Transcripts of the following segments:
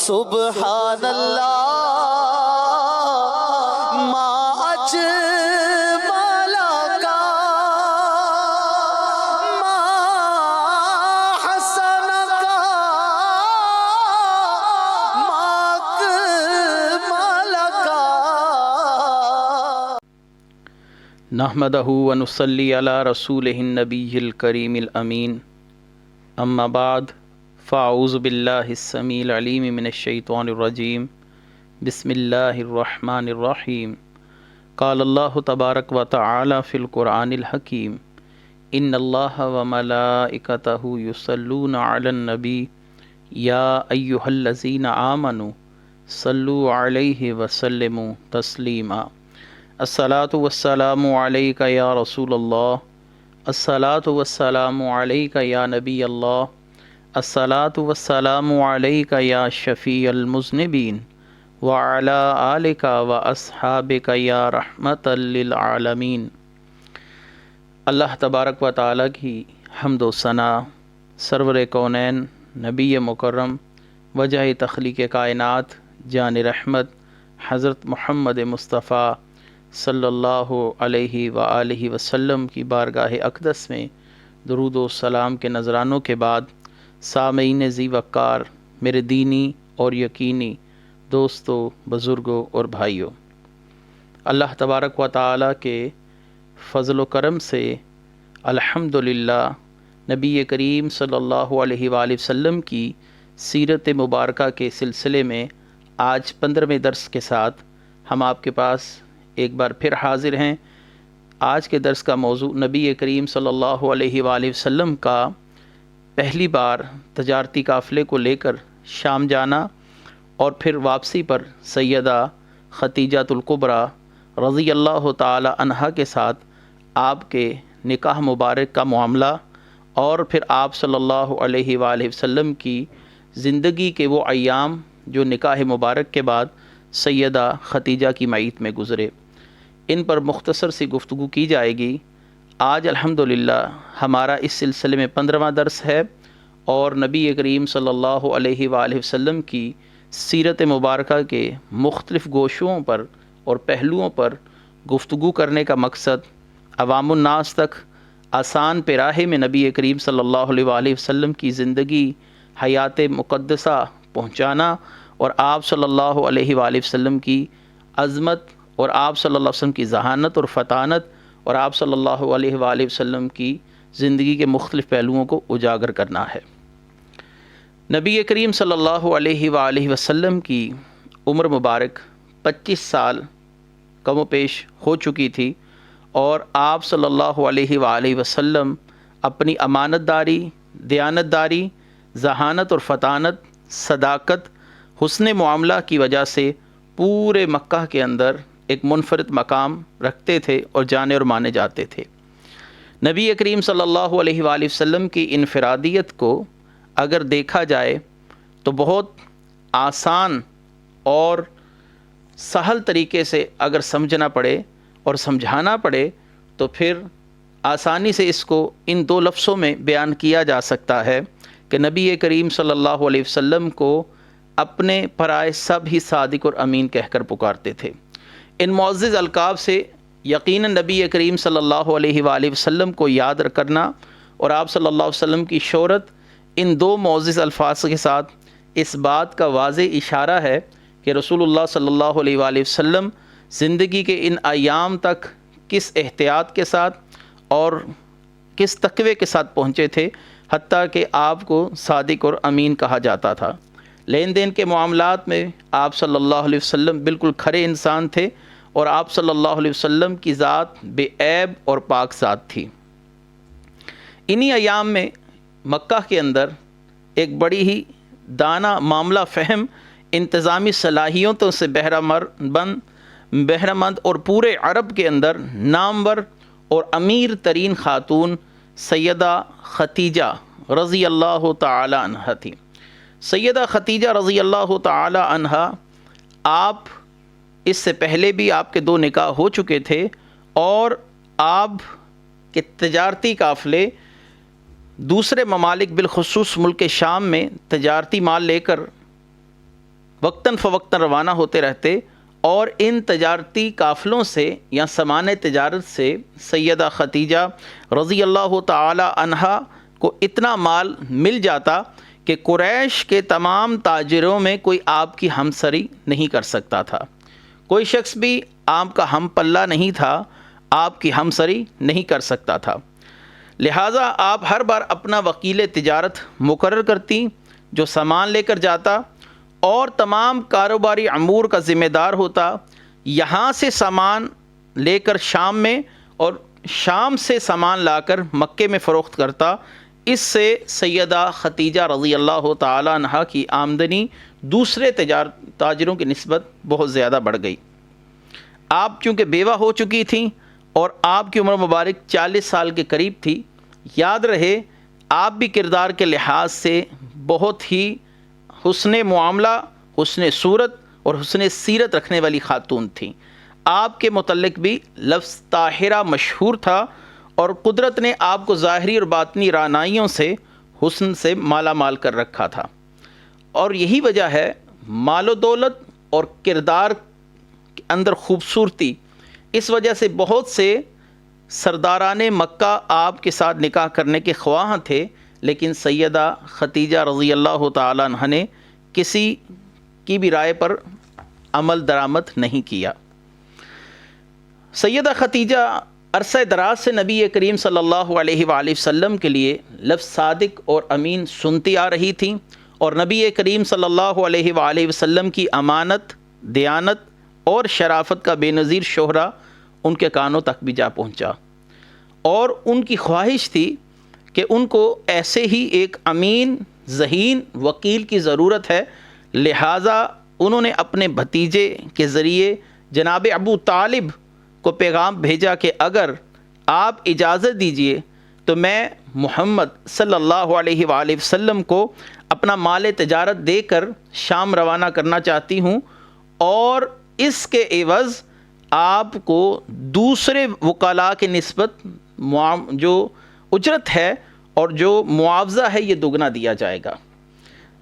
سبحان اللہ ما اجمل کا ما حسن کا ما اکمل کا. نحمدہ ونصلی علی رسولہ النبی الکریم الامین. اما بعد فاعوذ باللہ السمیع العلیم من الشیطان الرجیم. بسم اللہ الرحمن الرحیم. قال اللہ تبارک و تعالی فی القرآن الحکیم. ان اللہ وملائکتہ یصلون علی النبی یا ایہا الذین آمنوا صلوا علیہ وسلموا تسلیما. الصلاۃ والسلام علیک یا رسول اللہ. الصلاۃ والسلام علیک یا نبی اللہ. الصلاۃ والسلام علیک یا شفیع المذنبین وعلی آلک واصحابک یا رحمۃ للعالمین. اللہ تبارک و تعالیٰ کی حمد و ثنا سرور کونین نبی مکرم وجہ تخلیق کائنات جان رحمت حضرت محمد مصطفیٰ صلی اللہ علیہ وآلہ وسلم کی بارگاہ اقدس میں درود و سلام کے نذرانوں کے بعد، سامعین ذی وقار، میرے دینی اور یقینی دوستوں، بزرگوں اور بھائیوں، اللہ تبارک و تعالیٰ کے فضل و کرم سے الحمدللہ نبی کریم صلی اللہ علیہ وآلہ وسلم کی سیرت مبارکہ کے سلسلے میں آج 15ویں درس کے ساتھ ہم آپ کے پاس ایک بار پھر حاضر ہیں. آج کے درس کا موضوع نبی کریم صلی اللہ علیہ وآلہ وسلم کا پہلی بار تجارتی قافلے کو لے کر شام جانا اور پھر واپسی پر سیدہ ختیجۃ الکبریٰ رضی اللہ تعالی عنہا کے ساتھ آپ کے نکاح مبارک کا معاملہ، اور پھر آپ صلی اللہ علیہ وآلہ وسلم کی زندگی کے وہ ایام جو نکاح مبارک کے بعد سیدہ ختیجہ کی معیت میں گزرے. ان پر مختصر سی گفتگو کی جائے گی. آج الحمدللہ ہمارا اس سلسلے میں 15واں درس ہے، اور نبی کریم صلی اللہ علیہ وآلہ وسلم کی سیرت مبارکہ کے مختلف گوشوں پر اور پہلوؤں پر گفتگو کرنے کا مقصد عوام الناس تک آسان پیراہے میں نبی کریم صلی اللہ علیہ وآلہ وسلم کی زندگی حیات مقدسہ پہنچانا، اور آپ صلی اللہ علیہ وآلہ وسلم کی عظمت اور آپ صلی اللہ علیہ وسلم کی ذہانت اور فطانت اور آپ صلی اللہ علیہ وآلہ وسلم کی زندگی کے مختلف پہلوؤں کو اجاگر کرنا ہے. نبی کریم صلی اللہ علیہ وآلہ وسلم کی عمر مبارک 25 سال کم و پیش ہو چکی تھی، اور آپ صلی اللہ علیہ وآلہ وسلم اپنی امانت داری، دیانت داری، ذہانت اور فطانت، صداقت، حسن معاملہ کی وجہ سے پورے مکہ کے اندر ایک منفرد مقام رکھتے تھے اور جانے اور مانے جاتے تھے. نبی کریم صلی اللہ علیہ وآلہ وسلم کی انفرادیت کو اگر دیکھا جائے تو بہت آسان اور سہل طریقے سے اگر سمجھنا پڑے اور سمجھانا پڑے تو پھر آسانی سے اس کو ان 2 لفظوں میں بیان کیا جا سکتا ہے کہ نبی کریم صلی اللہ علیہ وسلم کو اپنے پرائے سب ہی صادق اور امین کہہ کر پکارتے تھے. ان معزز القاب سے یقیناً نبی کریم صلی اللہ علیہ وآلہ وسلم کو یاد کرنا اور آپ صلی اللہ علیہ وسلم کی شہرت ان 2 معزز الفاظ کے ساتھ اس بات کا واضح اشارہ ہے کہ رسول اللہ صلی اللہ علیہ وآلہ وسلم زندگی کے ان ایام تک کس احتیاط کے ساتھ اور کس تقوی کے ساتھ پہنچے تھے، حتیٰ کہ آپ کو صادق اور امین کہا جاتا تھا. لین دین کے معاملات میں آپ صلی اللہ علیہ وسلم بالکل کھرے انسان تھے، اور آپ صلی اللہ علیہ وسلم کی ذات بے عیب اور پاک ذات تھی. انہی ایام میں مکہ کے اندر ایک بڑی ہی دانا، معاملہ فہم، انتظامی صلاحیتوں سے بہرہ مند اور پورے عرب کے اندر نامور اور امیر ترین خاتون سیدہ ختیجہ رضی اللہ تعالی عنہا تھی. سیدہ ختیجہ رضی اللہ تعالی عنہا، آپ اس سے پہلے بھی آپ کے 2 نکاح ہو چکے تھے، اور آپ کے تجارتی قافلے دوسرے ممالک بالخصوص ملک شام میں تجارتی مال لے کر وقتاً فوقتاً روانہ ہوتے رہتے، اور ان تجارتی قافلوں سے یا سامان تجارت سے سیدہ خدیجہ رضی اللہ تعالی عنہا کو اتنا مال مل جاتا کہ قریش کے تمام تاجروں میں کوئی آپ کی ہمسری نہیں کر سکتا تھا، کوئی شخص بھی آپ کا ہم پلہ نہیں تھا، آپ کی ہمسری نہیں کر سکتا تھا۔ لہٰذا آپ ہر بار اپنا وکیل تجارت مقرر کرتی جو سامان لے کر جاتا اور تمام کاروباری امور کا ذمہ دار ہوتا، یہاں سے سامان لے کر شام میں اور شام سے سامان لا کر مکے میں فروخت کرتا۔ اس سے سیدہ خدیجہ رضی اللہ تعالی عنہا کی آمدنی دوسرے تاجروں کی نسبت بہت زیادہ بڑھ گئی۔ آپ چونکہ بیوہ ہو چکی تھیں اور آپ کی عمر مبارک 40 سال کے قریب تھی، یاد رہے آپ بھی کردار کے لحاظ سے بہت ہی حسن معاملہ، حسن صورت اور حسن سیرت رکھنے والی خاتون تھیں۔ آپ کے متعلق بھی لفظ طاہرہ مشہور تھا، اور قدرت نے آپ کو ظاہری اور باطنی رعنائیوں سے حسن سے مالا مال کر رکھا تھا، اور یہی وجہ ہے مال و دولت اور کردار کے اندر خوبصورتی، اس وجہ سے بہت سے سرداران مکہ آپ کے ساتھ نکاح کرنے کے خواہاں تھے، لیکن سیدہ خدیجہ رضی اللہ تعالی عنہ نے کسی کی بھی رائے پر عمل درآمد نہیں کیا۔ سیدہ خدیجہ عرصہ دراز سے نبی کریم صلی اللہ علیہ وآلہ وسلم کے لیے لفظ صادق اور امین سنتی آ رہی تھیں، اور نبی کریم صلی اللہ علیہ وآلہ وسلم کی امانت، دیانت اور شرافت کا بے نظیر شہرہ ان کے کانوں تک بھی جا پہنچا، اور ان کی خواہش تھی کہ ان کو ایسے ہی ایک امین ذہین وکیل کی ضرورت ہے۔ لہٰذا انہوں نے اپنے بھتیجے کے ذریعے جناب ابو طالب کو پیغام بھیجا کہ اگر آپ اجازت دیجئے تو میں محمد صلی اللہ علیہ وآلہ وسلم کو اپنا مال تجارت دے کر شام روانہ کرنا چاہتی ہوں، اور اس کے عوض آپ کو دوسرے وکلاء کی نسبت جو اجرت ہے اور جو معاوضہ ہے یہ دگنا دیا جائے گا۔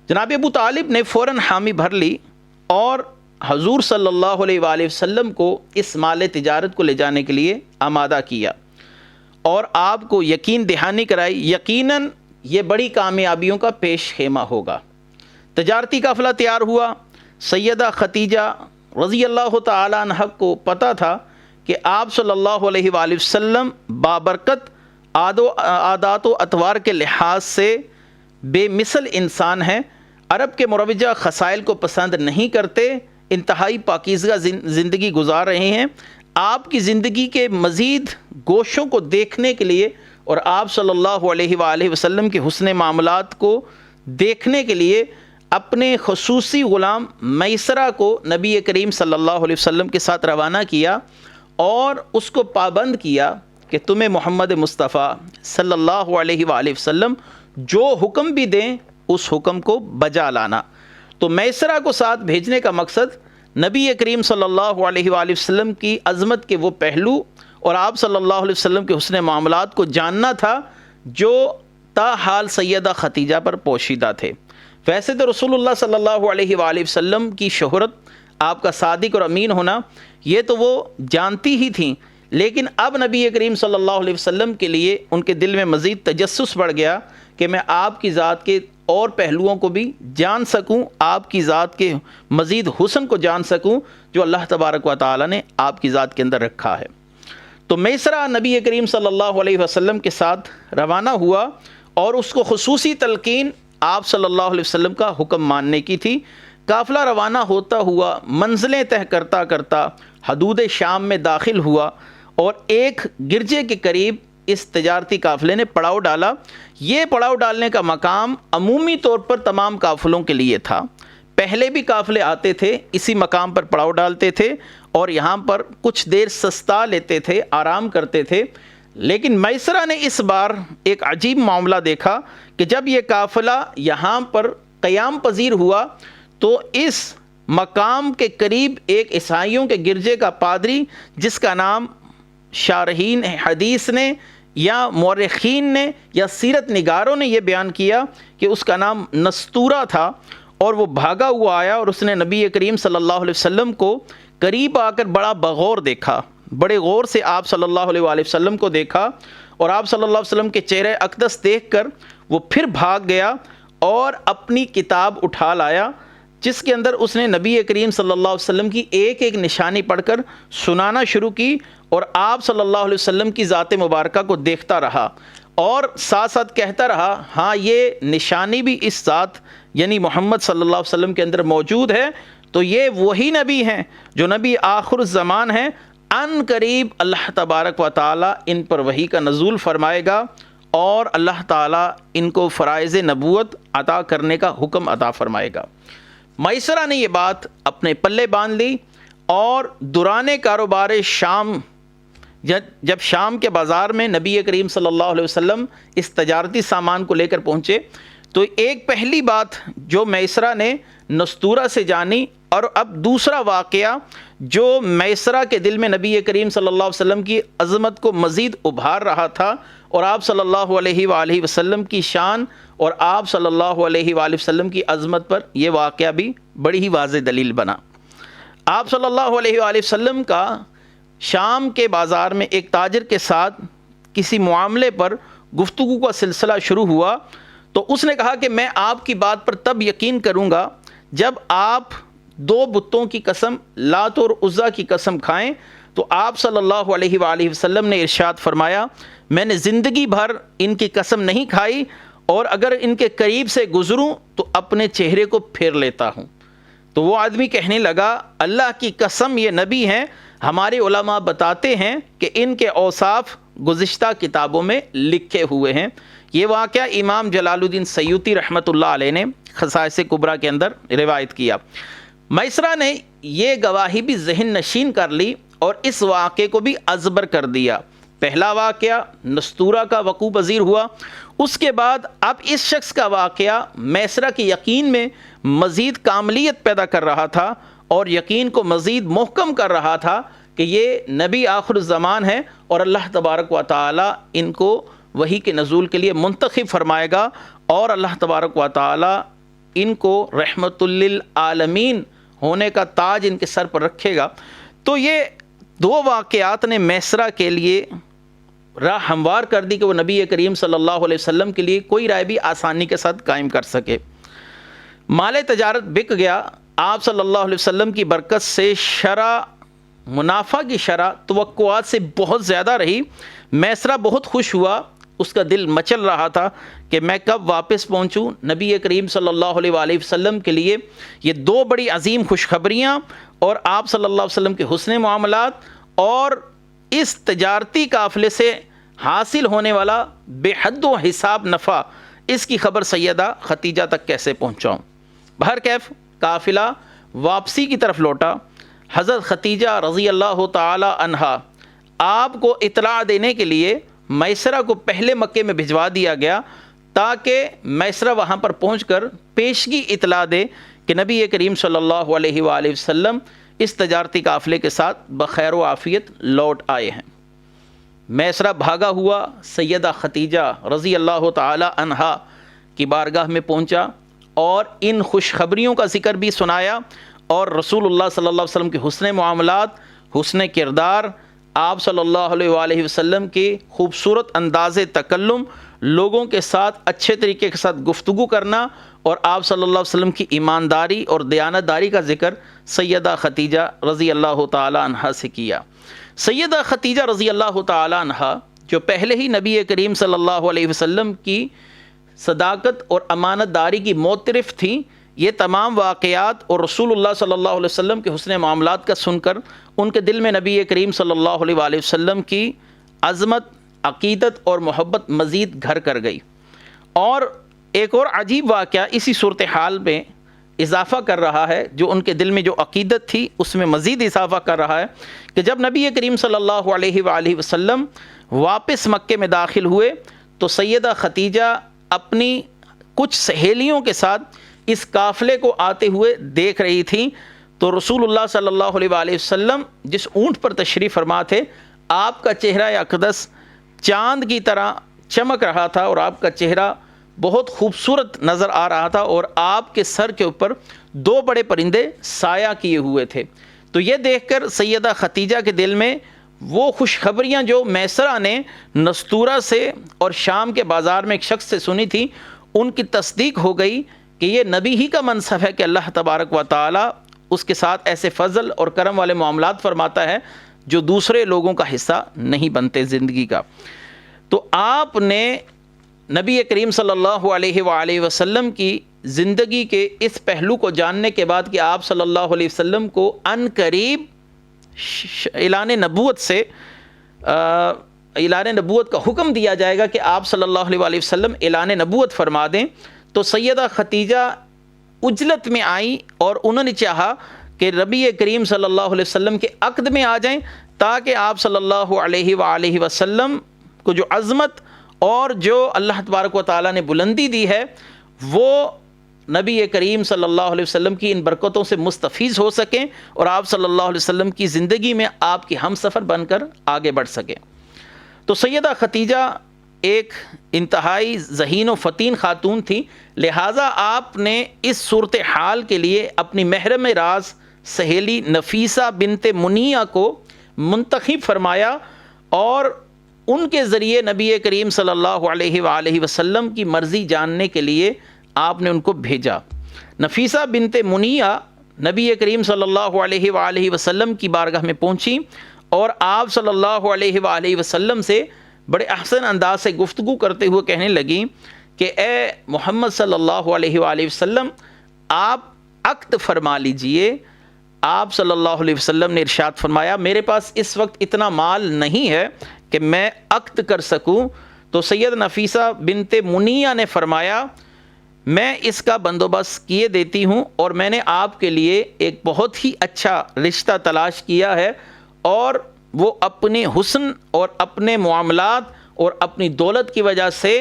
جناب ابو طالب نے فوراً حامی بھر لی اور حضور صلی اللہ علیہ وآلہ وسلم کو اس مال تجارت کو لے جانے کے لیے آمادہ کیا، اور آپ کو یقین دہانی کرائی یقیناً یہ بڑی کامیابیوں کا پیش خیمہ ہوگا۔ تجارتی قافلہ تیار ہوا۔ سیدہ خدیجہ رضی اللہ تعالی عنہ کو پتہ تھا کہ آپ صلی اللہ علیہ وآلہ وسلم بابرکت عادات و اطوار کے لحاظ سے بے مثل انسان ہیں، عرب کے مروجہ خصائل کو پسند نہیں کرتے، انتہائی پاکیزگہ زندگی گزار رہے ہیں۔ آپ کی زندگی کے مزید گوشوں کو دیکھنے کے لیے اور آپ صلی اللہ علیہ وآلہ وسلم کے حسن معاملات کو دیکھنے کے لیے اپنے خصوصی غلام میسرہ کو نبی کریم صلی اللہ علیہ وسلم کے ساتھ روانہ کیا، اور اس کو پابند کیا کہ تمہیں محمد مصطفیٰ صلی اللہ علیہ وآلہ وسلم جو حکم بھی دیں اس حکم کو بجا لانا۔ تو میسرہ کو ساتھ بھیجنے کا مقصد نبی کریم صلی اللہ علیہ وآلہ وسلم کی عظمت کے وہ پہلو اور آپ صلی اللہ علیہ وسلم کے حسن معاملات کو جاننا تھا جو تاحال سیدہ خدیجہ پر پوشیدہ تھے۔ ویسے تو رسول اللہ صلی اللہ علیہ وآلہ وسلم کی شہرت، آپ کا صادق اور امین ہونا، یہ تو وہ جانتی ہی تھیں، لیکن اب نبی کریم صلی اللہ علیہ وسلم کے لیے ان کے دل میں مزید تجسس بڑھ گیا کہ میں آپ کی ذات کے اور پہلوؤں کو بھی جان سکوں، آپ کی ذات کے مزید حسن کو جان سکوں جو اللہ تبارک و تعالی نے آپ کی ذات کے اندر رکھا ہے۔ تو میسرہ نبی کریم صلی اللہ علیہ وسلم کے ساتھ روانہ ہوا، اور اس کو خصوصی تلقین آپ صلی اللہ علیہ وسلم کا حکم ماننے کی تھی۔ قافلہ روانہ ہوتا ہوا منزلیں طے کرتا کرتا حدود شام میں داخل ہوا، اور ایک گرجے کے قریب اس تجارتی قافلے نے پڑاؤ ڈالا۔ یہ پڑاؤ ڈالنے کا مقام عمومی طور پر تمام قافلوں کے لیے تھا۔ پہلے بھی قافلے آتے تھے، اسی مقام پر پڑاؤ ڈالتے تھے اور یہاں پر کچھ دیر سستا لیتے تھے، آرام کرتے تھے، لیکن میسرہ نے اس بار ایک عجیب معاملہ دیکھا کہ جب یہ قافلہ یہاں پر قیام پذیر ہوا تو اس مقام کے قریب ایک عیسائیوں کے گرجے کا پادری، جس کا نام شارحین حدیث نے یا مورخین نے یا سیرت نگاروں نے یہ بیان کیا کہ اس کا نام نستورہ تھا، اور وہ بھاگا ہوا آیا اور اس نے نبی کریم صلی اللہ علیہ وسلم کو قریب آ کر بڑا بغور دیکھا، بڑے غور سے آپ صلی اللہ علیہ وآلہ وسلم کو دیکھا، اور آپ صلی اللہ علیہ وسلم کے چہرے اقدس دیکھ کر وہ پھر بھاگ گیا اور اپنی کتاب اٹھا لایا، جس کے اندر اس نے نبی کریم صلی اللہ علیہ وسلم کی ایک ایک نشانی پڑھ کر سنانا شروع کی، اور آپ صلی اللہ علیہ وسلم کی ذات مبارکہ کو دیکھتا رہا اور ساتھ ساتھ کہتا رہا ہاں یہ نشانی بھی اس ذات یعنی محمد صلی اللہ علیہ وسلم کے اندر موجود ہے، تو یہ وہی نبی ہیں جو نبی آخر الزمان ہیں، ان قریب اللہ تبارک و تعالی ان پر وحی کا نزول فرمائے گا اور اللہ تعالی ان کو فرائض نبوت عطا کرنے کا حکم عطا فرمائے گا۔ میسرہ نے یہ بات اپنے پلے باندھ لی، اور دوران کاروبار شام جب شام کے بازار میں نبی کریم صلی اللہ علیہ وسلم اس تجارتی سامان کو لے کر پہنچے، تو ایک پہلی بات جو میسرہ نے نستورہ سے جانی، اور اب دوسرا واقعہ جو میسرہ کے دل میں نبی کریم صلی اللہ علیہ وسلم کی عظمت کو مزید ابھار رہا تھا، اور آپ صلی اللہ علیہ وآلہ وسلم کی شان اور آپ صلی اللہ علیہ وآلہ وسلم کی عظمت پر یہ واقعہ بھی بڑی ہی واضح دلیل بنا۔ آپ صلی اللہ علیہ وآلہ وسلم کا شام کے بازار میں ایک تاجر کے ساتھ کسی معاملے پر گفتگو کا سلسلہ شروع ہوا، تو اس نے کہا کہ میں آپ کی بات پر تب یقین کروں گا جب آپ دو بتوں کی قسم لات اور عزیٰ کی قسم کھائیں۔ تو آپ صلی اللہ علیہ وآلہ وسلم نے ارشاد فرمایا میں نے زندگی بھر ان کی قسم نہیں کھائی، اور اگر ان کے قریب سے گزروں تو اپنے چہرے کو پھیر لیتا ہوں۔ تو وہ آدمی کہنے لگا اللہ کی قسم یہ نبی ہیں، ہمارے علماء بتاتے ہیں کہ ان کے اوصاف گزشتہ کتابوں میں لکھے ہوئے ہیں۔ یہ واقعہ امام جلال الدین سیوطی رحمۃ اللہ علیہ نے خصائص کبریٰ کے اندر روایت کیا۔ میسرہ نے یہ گواہی بھی ذہن نشین کر لی اور اس واقعے کو بھی ازبر کر دیا۔ پہلا واقعہ نستورہ کا وقوع پذیر ہوا، اس کے بعد اب اس شخص کا واقعہ میسرہ کے یقین میں مزید کاملیت پیدا کر رہا تھا اور یقین کو مزید محکم کر رہا تھا کہ یہ نبی آخر الزمان ہے، اور اللہ تبارک و تعالی ان کو وحی کے نزول کے لیے منتخب فرمائے گا، اور اللہ تبارک و تعالی ان کو رحمت للعالمین ہونے کا تاج ان کے سر پر رکھے گا۔ تو یہ دو واقعات نے میسرہ کے لیے راہ ہموار کر دی کہ وہ نبی کریم صلی اللہ علیہ وسلم کے لیے کوئی رائے بھی آسانی کے ساتھ قائم کر سکے۔ مال تجارت بک گیا، آپ صلی اللہ علیہ وسلم کی برکت سے شرح منافع کی شرح توقعات سے بہت زیادہ رہی۔ میسرہ بہت خوش ہوا، اس کا دل مچل رہا تھا کہ میں کب واپس پہنچوں۔ نبی کریم صلی اللہ علیہ وآلہ وسلم کے لیے یہ دو بڑی عظیم خوشخبریاں، اور آپ صلی اللہ علیہ وسلم کے حسن معاملات اور اس تجارتی قافلے سے حاصل ہونے والا بے حد و حساب نفع، اس کی خبر سیدہ خدیجہ تک کیسے پہنچاؤں۔ بہرکیف قافلہ واپسی کی طرف لوٹا۔ حضرت خدیجہ رضی اللہ تعالی عنہا آپ کو اطلاع دینے کے لیے میسرہ کو پہلے مکے میں بھجوا دیا گیا، تاکہ میسرہ وہاں پر پہنچ کر پیشگی اطلاع دے کہ نبی کریم صلی اللہ علیہ وآلہ وسلم اس تجارتی قافلے کے ساتھ بخیر و عافیت لوٹ آئے ہیں۔ میسرہ بھاگا ہوا سیدہ خدیجہ رضی اللہ تعالی عنہا کی بارگاہ میں پہنچا اور ان خوشخبریوں کا ذکر بھی سنایا، اور رسول اللہ صلی اللہ علیہ وسلم کے حسن معاملات، حسن کردار، آپ صلی اللہ علیہ وآلہ وسلم کے خوبصورت انداز تکلم، لوگوں کے ساتھ اچھے طریقے کے ساتھ گفتگو کرنا، اور آپ صلی اللہ علیہ وسلم کی ایمانداری اور دیانتداری کا ذکر سیدہ خدیجہ رضی اللہ تعالی عنہا سے کیا۔ سیدہ خدیجہ رضی اللہ تعالی عنہا جو پہلے ہی نبی کریم صلی اللہ علیہ وسلم کی صداقت اور امانت داری کی معترف تھیں، یہ تمام واقعات اور رسول اللہ صلی اللہ علیہ وسلم کے حسن معاملات کا سن کر ان کے دل میں نبی کریم صلی اللہ علیہ وآلہ وسلم کی عظمت، عقیدت اور محبت مزید گھر کر گئی۔ اور ایک اور عجیب واقعہ اسی صورتحال میں اضافہ کر رہا ہے، جو ان کے دل میں جو عقیدت تھی اس میں مزید اضافہ کر رہا ہے، کہ جب نبی کریم صلی اللہ علیہ وآلہ وسلم واپس مکے میں داخل ہوئے تو سیدہ خدیجہ اپنی کچھ سہیلیوں کے ساتھ اس قافلے کو آتے ہوئے دیکھ رہی تھیں، تو رسول اللہ صلی اللہ علیہ وآلہ وسلم جس اونٹ پر تشریف فرما تھے، آپ کا چہرہ اقدس چاند کی طرح چمک رہا تھا، اور آپ کا چہرہ بہت خوبصورت نظر آ رہا تھا اور آپ کے سر کے اوپر 2 بڑے پرندے سایہ کیے ہوئے تھے۔ تو یہ دیکھ کر سیدہ ختیجہ کے دل میں وہ خوشخبریاں جو میسرہ نے نستورہ سے اور شام کے بازار میں ایک شخص سے سنی تھی، ان کی تصدیق ہو گئی کہ یہ نبی ہی کا منصب ہے کہ اللہ تبارک و تعالی اس کے ساتھ ایسے فضل اور کرم والے معاملات فرماتا ہے جو دوسرے لوگوں کا حصہ نہیں بنتے زندگی کا۔ تو آپ نے نبی کریم صلی اللہ علیہ وآلہ وسلم کی زندگی کے اس پہلو کو جاننے کے بعد کہ آپ صلی اللہ علیہ وسلم کو ان قریب اعلان نبوت سے اعلان نبوت کا حکم دیا جائے گا کہ آپ صلی اللہ علیہ وآلہ وسلم اعلان نبوت فرما دیں، تو سیدہ ختیجہ عجلت میں آئیں اور انہوں نے چاہا کہ نبی کریم صلی اللہ علیہ وسلم کے عقد میں آ جائیں تاکہ آپ صلی اللہ علیہ وآلہ وسلم کو جو عظمت اور جو اللہ تبارک و تعالیٰ نے بلندی دی ہے وہ نبی کریم صلی اللہ علیہ وسلم کی ان برکتوں سے مستفیض ہو سکیں اور آپ صلی اللہ علیہ وسلم کی زندگی میں آپ کی ہم سفر بن کر آگے بڑھ سکیں۔ تو سیدہ ختیجہ ایک انتہائی ذہین و فطین خاتون تھی، لہٰذا آپ نے اس صورتحال کے لیے اپنی محرم راز سہیلی نفیسہ بنت منیہ کو منتخب فرمایا اور ان کے ذریعے نبی کریم صلی اللہ علیہ وآلہ وسلم کی مرضی جاننے کے لیے آپ نے ان کو بھیجا۔ نفیسہ بنت منیہ نبی کریم صلی اللہ علیہ وآلہ وسلم کی بارگاہ میں پہنچی اور آپ صلی اللہ علیہ وآلہ وسلم سے بڑے احسن انداز سے گفتگو کرتے ہوئے کہنے لگیں کہ اے محمد صلی اللہ علیہ وآلہ وسلم، آپ عقد فرما لیجئے۔ آپ صلی اللہ علیہ وسلم نے ارشاد فرمایا میرے پاس اس وقت اتنا مال نہیں ہے کہ میں عقد کر سکوں۔ تو سید نفیسہ بنت منیہ نے فرمایا میں اس کا بندوبست کیے دیتی ہوں اور میں نے آپ کے لیے ایک بہت ہی اچھا رشتہ تلاش کیا ہے، اور وہ اپنے حسن اور اپنے معاملات اور اپنی دولت کی وجہ سے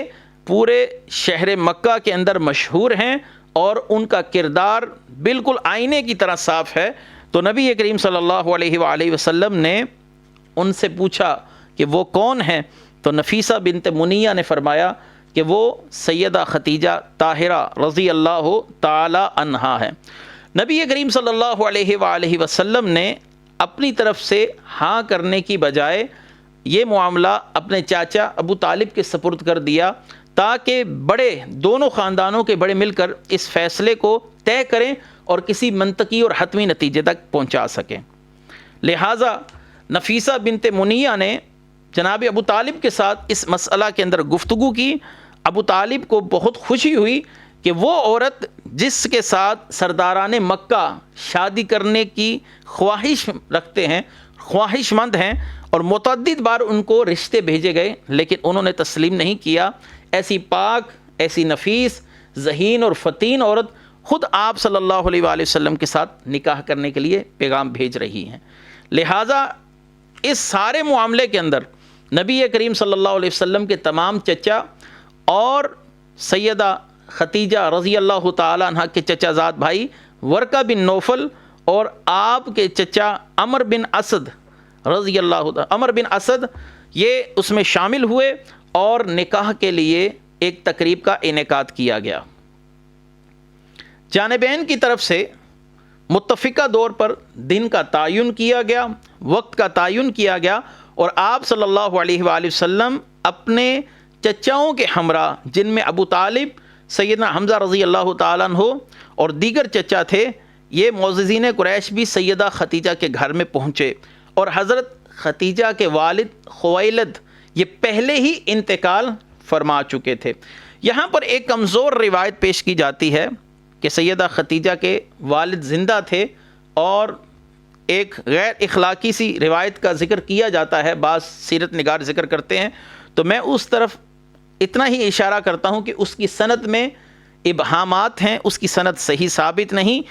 پورے شہر مکہ کے اندر مشہور ہیں اور ان کا کردار بالکل آئینے کی طرح صاف ہے۔ تو نبی کریم صلی اللہ علیہ وآلہ وسلم نے ان سے پوچھا کہ وہ کون ہیں؟ تو نفیسہ بنت منیہ نے فرمایا کہ وہ سیدہ ختیجہ طاہرہ رضی اللہ تعالی عنہا ہے۔ نبی کریم صلی اللہ علیہ وآلہ وسلم نے اپنی طرف سے ہاں کرنے کی بجائے یہ معاملہ اپنے چاچا ابو طالب کے سپرد کر دیا تاکہ دونوں خاندانوں کے بڑے مل کر اس فیصلے کو طے کریں اور کسی منطقی اور حتمی نتیجے تک پہنچا سکیں۔ لہٰذا نفیسہ بنت منیہ نے جناب ابو طالب کے ساتھ اس مسئلہ کے اندر گفتگو کی۔ ابو طالب کو بہت خوشی ہوئی کہ وہ عورت جس کے ساتھ سرداران مکہ شادی کرنے کی خواہش رکھتے ہیں، خواہش مند ہیں، اور متعدد بار ان کو رشتے بھیجے گئے لیکن انہوں نے تسلیم نہیں کیا، ایسی پاک، ایسی نفیس، ذہین اور فطین عورت خود آپ صلی اللہ علیہ وآلہ وسلم کے ساتھ نکاح کرنے کے لیے پیغام بھیج رہی ہیں۔ لہٰذا اس سارے معاملے کے اندر نبی کریم صلی اللہ علیہ وسلم کے تمام چچا اور سیدہ ختیجہ رضی اللہ تعالی عنہ کے چچا زاد بھائی ورقہ بن نوفل اور آپ کے چچا عمر بن اسد رضی اللہ تعالی عمر بن اسد یہ اس میں شامل ہوئے اور نکاح کے لیے ایک تقریب کا انعقاد کیا گیا۔ جانبین کی طرف سے متفقہ طور پر دن کا تعین کیا گیا، وقت کا تعین کیا گیا، اور آپ صلی اللہ علیہ وآلہ وسلم اپنے چچاؤں کے ہمراہ جن میں ابو طالب، سیدنا حمزہ رضی اللہ تعالیٰ عنہ اور دیگر چچا تھے، یہ معززین قریش بھی سیدہ ختیجہ کے گھر میں پہنچے، اور حضرت ختیجہ کے والد خویلد یہ پہلے ہی انتقال فرما چکے تھے۔ یہاں پر ایک کمزور روایت پیش کی جاتی ہے کہ سیدہ ختیجہ کے والد زندہ تھے، اور ایک غیر اخلاقی سی روایت کا ذکر کیا جاتا ہے، بعض سیرت نگار ذکر کرتے ہیں، تو میں اس طرف اتنا ہی اشارہ کرتا ہوں کہ اس کی سند میں ابہامات ہیں، اس کی سند صحیح ثابت نہیں۔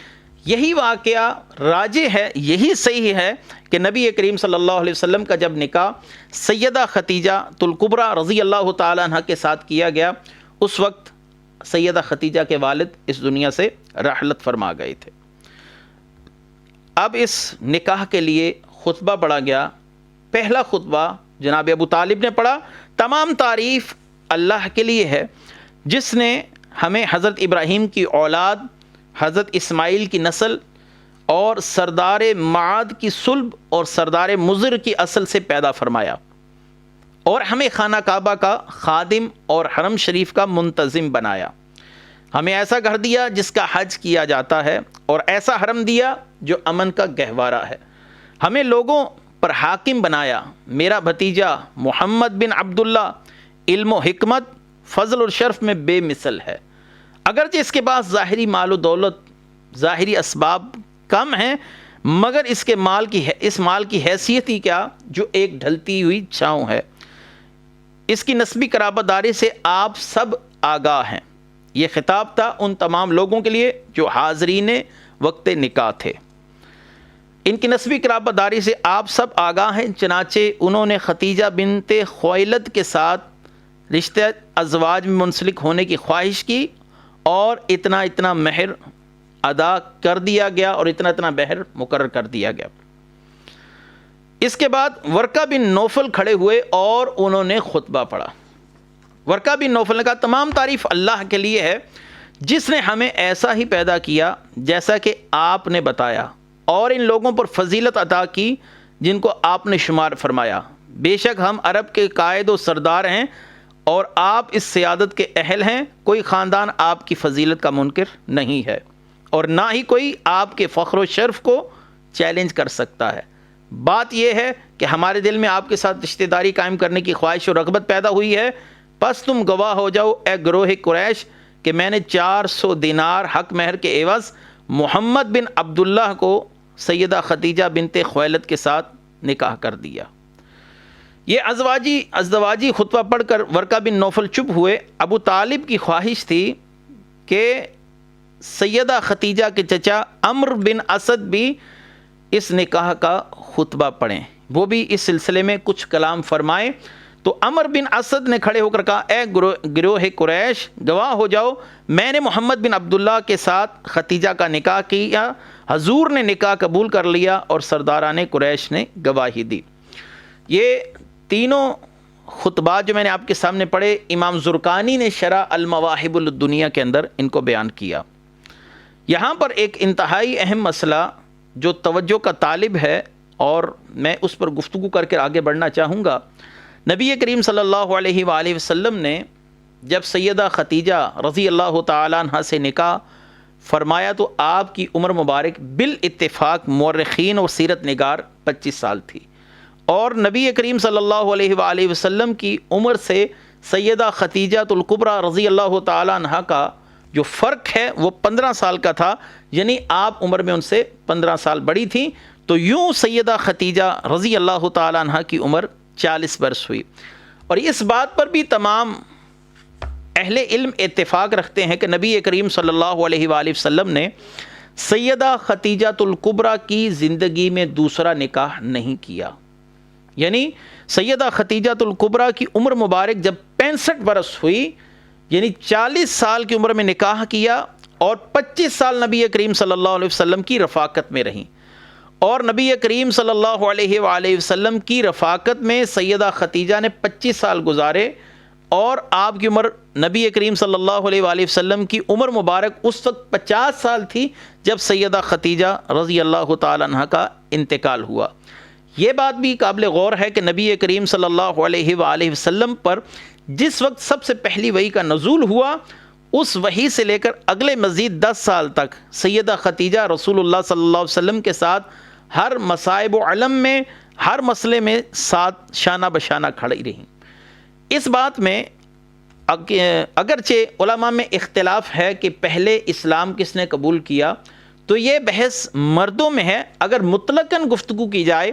یہی واقعہ راجح ہے، یہی صحیح ہے کہ نبی کریم صلی اللہ علیہ وسلم کا جب نکاح سیدہ ختیجہ الکبریٰ رضی اللہ تعالی عنہ کے ساتھ کیا گیا، اس وقت سیدہ ختیجہ کے والد اس دنیا سے رحلت فرما گئے تھے۔ اب اس نکاح کے لیے خطبہ پڑھا گیا۔ پہلا خطبہ جناب ابو طالب نے پڑھا۔ تمام تعریف اللہ کے لیے ہے جس نے ہمیں حضرت ابراہیم کی اولاد، حضرت اسماعیل کی نسل اور سردار معاد کی صلب اور سردار مضر کی اصل سے پیدا فرمایا، اور ہمیں خانہ کعبہ کا خادم اور حرم شریف کا منتظم بنایا۔ ہمیں ایسا گھر دیا جس کا حج کیا جاتا ہے، اور ایسا حرم دیا جو امن کا گہوارہ ہے۔ ہمیں لوگوں پر حاکم بنایا۔ میرا بھتیجا محمد بن عبداللہ علم و حکمت، فضل اور شرف میں بے مثل ہے، اگرچہ اس کے پاس ظاہری مال و دولت، ظاہری اسباب کم ہیں، مگر اس مال کی حیثیت ہی کیا جو ایک ڈھلتی ہوئی چھاؤں ہے۔ اس کی نسبی قرابت داری سے آپ سب آگاہ ہیں۔ یہ خطاب تھا ان تمام لوگوں کے لیے جو حاضرین وقت نکاح تھے۔ ان کی نسبی قرابت داری سے آپ سب آگاہ ہیں، چنانچہ انہوں نے ختیجہ بنت خویلد کے ساتھ رشتہ ازواج میں منسلک ہونے کی خواہش کی، اور اتنا مہر ادا کر دیا گیا اور اتنا مہر مقرر کر دیا گیا۔ اس کے بعد ورقہ بن نوفل کھڑے ہوئے اور انہوں نے خطبہ پڑھا۔ ورقہ بن نوفل نے کہا، تمام تعریف اللہ کے لیے ہے جس نے ہمیں ایسا ہی پیدا کیا جیسا کہ آپ نے بتایا، اور ان لوگوں پر فضیلت عطا کی جن کو آپ نے شمار فرمایا۔ بے شک ہم عرب کے قائد و سردار ہیں اور آپ اس سیادت کے اہل ہیں۔ کوئی خاندان آپ کی فضیلت کا منکر نہیں ہے، اور نہ ہی کوئی آپ کے فخر و شرف کو چیلنج کر سکتا ہے۔ بات یہ ہے کہ ہمارے دل میں آپ کے ساتھ رشتہ داری قائم کرنے کی خواہش و رغبت پیدا ہوئی ہے، پس تم گواہ ہو جاؤ اے گروہ قریش کہ میں نے 400 دینار حق مہر کے عوض محمد بن عبداللہ کو سیدہ ختیجہ بنت خویلد کے ساتھ نکاح کر دیا۔ یہ ازدواجی خطبہ پڑھ کر ورقہ بن نوفل چپ ہوئے۔ ابو طالب کی خواہش تھی کہ سیدہ ختیجہ کے چچا عمرو بن اسد بھی اس نکاح کا خطبہ پڑھیں، وہ بھی اس سلسلے میں کچھ کلام فرمائیں۔ تو عمرو بن اسد نے کھڑے ہو کر کہا، اے گروہ قریش، گواہ ہو جاؤ میں نے محمد بن عبداللہ کے ساتھ ختیجہ کا نکاح کیا، حضور نے نکاح قبول کر لیا اور سرداران قریش نے گواہی دی۔ یہ تینوں خطبات جو میں نے آپ کے سامنے پڑھے، امام زرقانی نے شرح المواہب الدنیا کے اندر ان کو بیان کیا۔ یہاں پر ایک انتہائی اہم مسئلہ جو توجہ کا طالب ہے، اور میں اس پر گفتگو کر کے آگے بڑھنا چاہوں گا۔ نبی کریم صلی اللہ علیہ وآلہ وسلم نے جب سیدہ ختیجہ رضی اللہ تعالیٰ عنہ سے نکاح فرمایا تو آپ کی عمر مبارک بالاتفاق مورخین اور سیرت نگار 25 سال تھی، اور نبی کریم صلی اللہ علیہ وآلہ وسلم کی عمر سے سیدہ ختیجہ الکبریٰ رضی اللہ تعالیٰ عنہ کا جو فرق ہے وہ 15 سال کا تھا، یعنی آپ عمر میں ان سے 15 سال بڑی تھیں۔ تو یوں سیدہ ختیجہ رضی اللہ تعالیٰ عنہ کی عمر 40 برس ہوئی، اور اس بات پر بھی تمام اہل علم اتفاق رکھتے ہیں کہ نبی کریم صلی اللہ علیہ وآلہ وسلم نے سیدہ ختیجہ الکبریٰ کی زندگی میں دوسرا نکاح نہیں کیا، یعنی سیدہ ختیجہ الکبریٰ کی عمر مبارک جب 65 برس ہوئی، یعنی 40 سال کی عمر میں نکاح کیا، اور 25 سال نبی کریم صلی اللہ علیہ وسلم کی رفاقت میں رہیں، اور نبی کریم صلی اللہ علیہ وآلہ وسلم کی رفاقت میں سیدہ ختیجہ نے 25 سال گزارے، اور آپ کی عمر نبی کریم صلی اللہ علیہ وآلہ وسلم کی عمر مبارک اس وقت 50 سال تھی جب سیدہ ختیجہ رضی اللہ تعالیٰ عنہ کا انتقال ہوا۔ یہ بات بھی قابل غور ہے کہ نبی کریم صلی اللہ علیہ وآلہ وسلم پر جس وقت سب سے پہلی وحی کا نزول ہوا، اس وحی سے لے کر اگلے مزید 10 سال تک سیدہ ختیجہ رسول اللہ صلی اللہ علیہ وسلم کے ساتھ ہر مصائب و علم میں، ہر مسئلے میں ساتھ شانہ بشانہ کھڑی رہیں۔ اس بات میں اگرچہ علماء میں اختلاف ہے کہ پہلے اسلام کس نے قبول کیا، تو یہ بحث مردوں میں ہے۔ اگر مطلقاً گفتگو کی جائے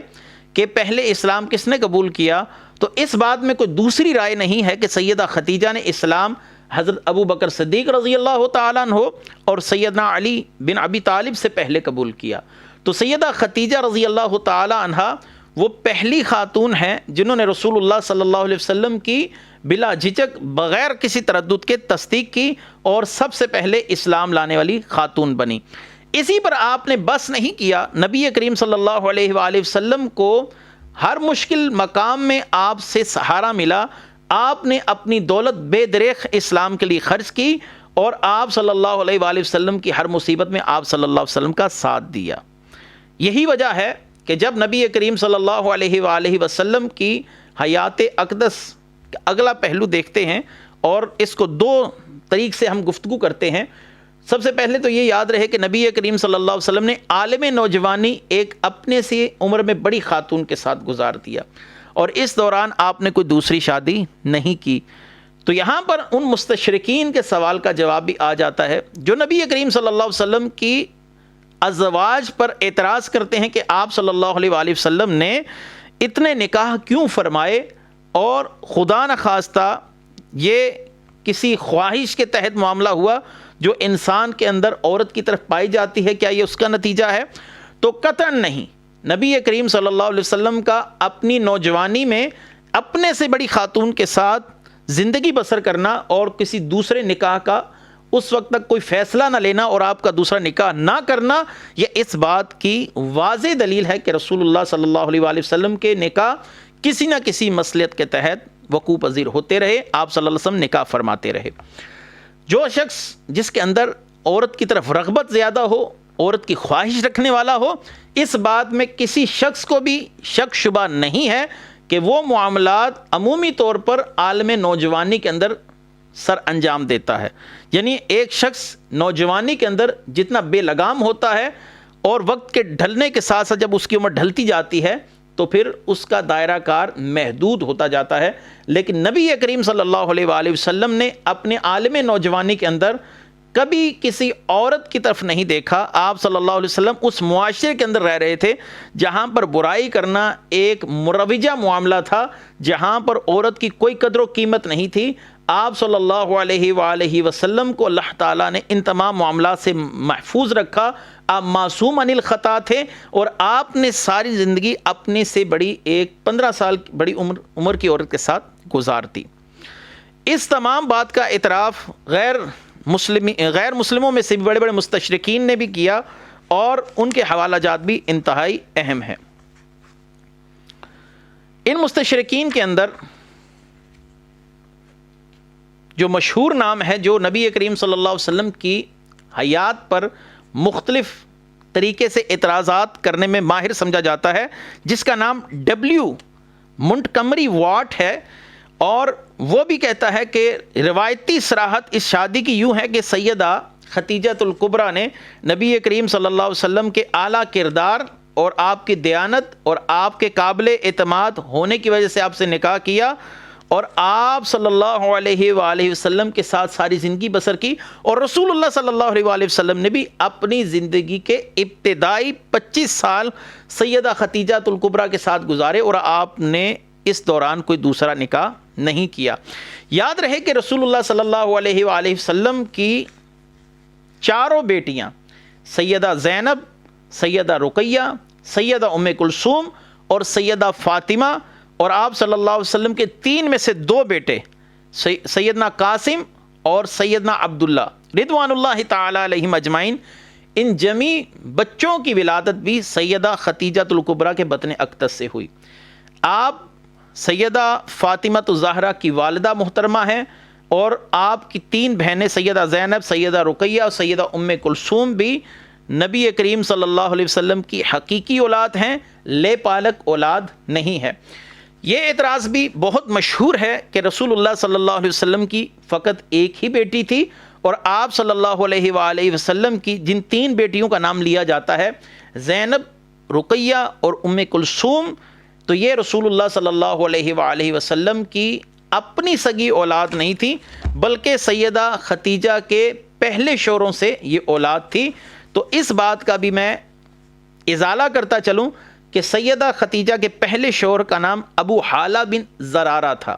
کہ پہلے اسلام کس نے قبول کیا، تو اس بات میں کوئی دوسری رائے نہیں ہے کہ سیدہ ختیجہ نے اسلام حضرت ابو بکر صدیق رضی اللہ تعالیٰ عنہ اور سیدنا علی بن ابی طالب سے پہلے قبول کیا۔ تو سیدہ ختیجہ رضی اللہ تعالیٰ عنہ وہ پہلی خاتون ہیں جنہوں نے رسول اللہ صلی اللہ علیہ وسلم کی بلا جھجک بغیر کسی تردد کے تصدیق کی، اور سب سے پہلے اسلام لانے والی خاتون بنی۔ اسی پر آپ نے بس نہیں کیا، نبی کریم صلی اللہ علیہ وآلہ وسلم کو ہر مشکل مقام میں آپ سے سہارا ملا۔ آپ نے اپنی دولت بے دریغ اسلام کے لیے خرچ کی اور آپ صلی اللہ علیہ وآلہ وسلم کی ہر مصیبت میں آپ صلی اللہ علیہ وسلم کا ساتھ دیا۔ یہی وجہ ہے کہ جب نبی کریم صلی اللہ علیہ وآلہ وسلم کی حیات اقدس کا اگلا پہلو دیکھتے ہیں اور اس کو دو طریق سے ہم گفتگو کرتے ہیں۔ سب سے پہلے تو یہ یاد رہے کہ نبی کریم صلی اللہ علیہ وسلم نے عالم نوجوانی ایک اپنے سے عمر میں بڑی خاتون کے ساتھ گزار دیا، اور اس دوران آپ نے کوئی دوسری شادی نہیں کی۔ تو یہاں پر ان مستشرقین کے سوال کا جواب بھی آ جاتا ہے جو نبی کریم صلی اللہ علیہ وسلم کی ازواج پر اعتراض کرتے ہیں کہ آپ صلی اللہ علیہ وآلہ وسلم نے اتنے نکاح کیوں فرمائے، اور خدا نخواستہ یہ کسی خواہش کے تحت معاملہ ہوا جو انسان کے اندر عورت کی طرف پائی جاتی ہے، کیا یہ اس کا نتیجہ ہے؟ تو قطعاً نہیں۔ نبی کریم صلی اللہ علیہ وسلم کا اپنی نوجوانی میں اپنے سے بڑی خاتون کے ساتھ زندگی بسر کرنا اور کسی دوسرے نکاح کا اس وقت تک کوئی فیصلہ نہ لینا اور آپ کا دوسرا نکاح نہ کرنا، یہ اس بات کی واضح دلیل ہے کہ رسول اللہ صلی اللہ علیہ وآلہ وسلم کے نکاح کسی نہ کسی مصلحت کے تحت وقوع پذیر ہوتے رہے، آپ صلی اللہ علیہ وسلم نکاح فرماتے رہے۔ جو شخص جس کے اندر عورت کی طرف رغبت زیادہ ہو، عورت کی خواہش رکھنے والا ہو، اس بات میں کسی شخص کو بھی شک شبہ نہیں ہے کہ وہ معاملات عمومی طور پر عالم نوجوانی کے اندر سر انجام دیتا ہے۔ یعنی ایک شخص نوجوانی کے اندر جتنا بے لگام ہوتا ہے اور وقت کے ڈھلنے کے ساتھ ساتھ جب اس کی عمر ڈھلتی جاتی ہے تو پھر اس کا دائرہ کار محدود ہوتا جاتا ہے، لیکن نبی کریم صلی اللہ علیہ وآلہ وسلم نے اپنے عالم نوجوانی کے اندر کبھی کسی عورت کی طرف نہیں دیکھا۔ آپ صلی اللہ علیہ وسلم اس معاشرے کے اندر رہ رہے تھے جہاں پر برائی کرنا ایک مروجہ معاملہ تھا، جہاں پر عورت کی کوئی قدر و قیمت نہیں تھی۔ آپ صلی اللہ علیہ وآلہ وسلم کو اللہ تعالیٰ نے ان تمام معاملات سے محفوظ رکھا، آپ معصوم عن الخطا تھے، اور آپ نے ساری زندگی اپنے سے بڑی ایک 15 سال بڑی عمر کی عورت کے ساتھ گزارتی۔ اس تمام بات کا اعتراف غیر مسلموں میں سے بھی بڑے بڑے مستشرقین نے بھی کیا، اور ان کے حوالہ جات بھی انتہائی اہم ہیں۔ ان مستشرقین کے اندر جو مشہور نام ہے، جو نبی کریم صلی اللہ علیہ وسلم کی حیات پر مختلف طریقے سے اعتراضات کرنے میں ماہر سمجھا جاتا ہے، جس کا نام مونٹگمری واٹ ہے، اور وہ بھی کہتا ہے کہ روایتی صراحت اس شادی کی یوں ہے کہ سیدہ خدیجہ الکبریٰ نے نبی کریم صلی اللہ علیہ وسلم کے اعلیٰ کردار اور آپ کی دیانت اور آپ کے قابل اعتماد ہونے کی وجہ سے آپ سے نکاح کیا، اور آپ صلی اللہ علیہ وآلہ وسلم کے ساتھ ساری زندگی بسر کی، اور رسول اللہ صلی اللہ علیہ وآلہ وسلم نے بھی اپنی زندگی کے ابتدائی 25 سال سیدہ خدیجہ الکبریٰ کے ساتھ گزارے، اور آپ نے اس دوران کوئی دوسرا نکاح نہیں کیا۔ یاد رہے کہ رسول اللہ صلی اللہ علیہ وآلہ وسلم کی چاروں بیٹیاں سیدہ زینب، سیدہ رقیہ، سیدہ ام کلثوم اور سیدہ فاطمہ، اور آپ صلی اللہ علیہ وسلم کے 3 میں سے 2 بیٹے سیدنا قاسم اور سیدنا عبداللہ رضوان اللہ تعالی علیہم اجمعین، ان جمی بچوں کی ولادت بھی سیدہ خدیجہ الکبریٰ کے بطن اقدس سے ہوئی۔ آپ سیدہ فاطمہ الزہرا کی والدہ محترمہ ہیں، اور آپ کی 3 بہنیں سیدہ زینب، سیدہ رقیہ اور سیدہ ام کلثوم بھی نبی کریم صلی اللہ علیہ وسلم کی حقیقی اولاد ہیں، لے پالک اولاد نہیں ہے۔ یہ اعتراض بھی بہت مشہور ہے کہ رسول اللہ صلی اللہ علیہ وسلم کی فقط ایک ہی بیٹی تھی، اور آپ صلی اللہ علیہ وآلہ وسلم کی جن 3 بیٹیوں کا نام لیا جاتا ہے، زینب، رقیہ اور ام کلثوم، تو یہ رسول اللہ صلی اللہ علیہ وآلہ وسلم کی اپنی سگی اولاد نہیں تھی، بلکہ سیدہ خدیجہ کے پہلے شوہروں سے یہ اولاد تھی۔ تو اس بات کا بھی میں ازالہ کرتا چلوں کہ سیدہ خدیجہ کے پہلے شوہر کا نام ابو حالہ بن زرارہ تھا۔